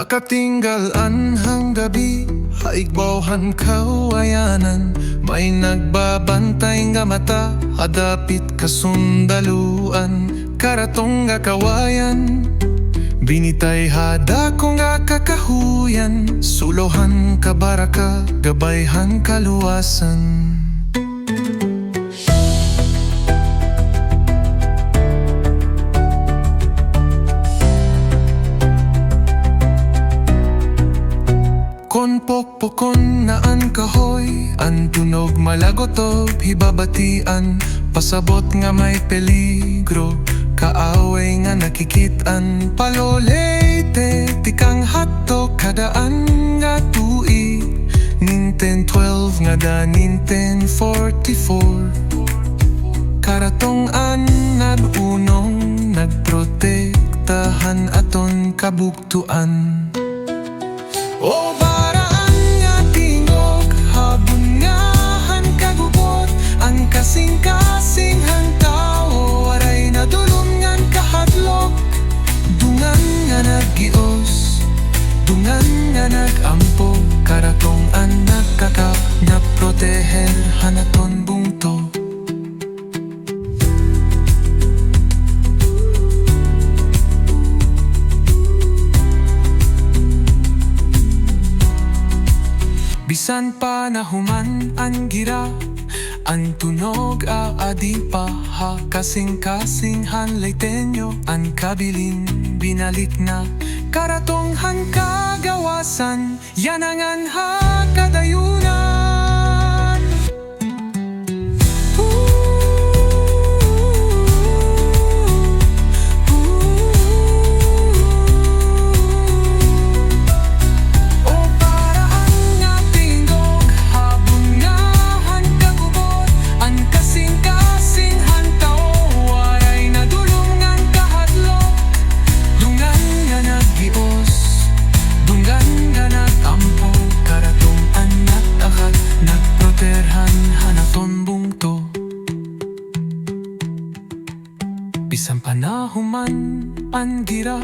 Nakatinggalan hang gabi, haigbawhan kawayanan. May nagbabantay nga mata, hadapit kasundaluan. Karatong nga kawayan, binitay hada ko nga kakahuyan. Sulohan ka baraka, gabayhan kaluwasan. Pokpokon na an kahoy, an tunog malagotob hibabatian. Pasabot nga may peligro, kaaway nga nakikitan. Palo Leyte, tikang hadton, kadaan nga tui. 1912 nga da 1944. Karatong an nag-unong, nagprotektahan aton kabuktuan. O baraan nga tingog, habon nga han kagubot. Ang kasing-kasing han tao, waray na dulungan kahadlok. Dungan nga nag-gios, dungan nga nag-ampo. Karatong an nagkaka, nagproteher hanaton bungto. Bisan pa nahuman ang gira, ang tunog aadi pa ha. Kasing-kasing han Leyteño, ang kabilin binalik na. Karatong han kagawasan, yan ang anha kadayunan. Bisan panahuman ang gira,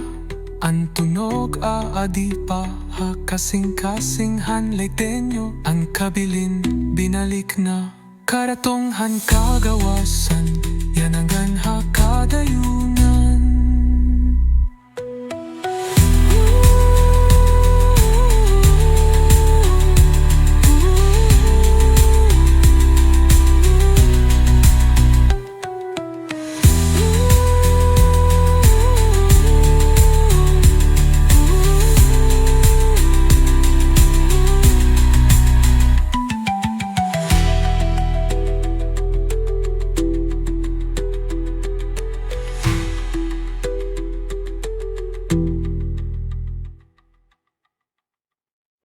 ang tunog aadi pa ha. Kasing-kasing han Leyteño, ang kabilin binalik na. Karatong han kagawasan,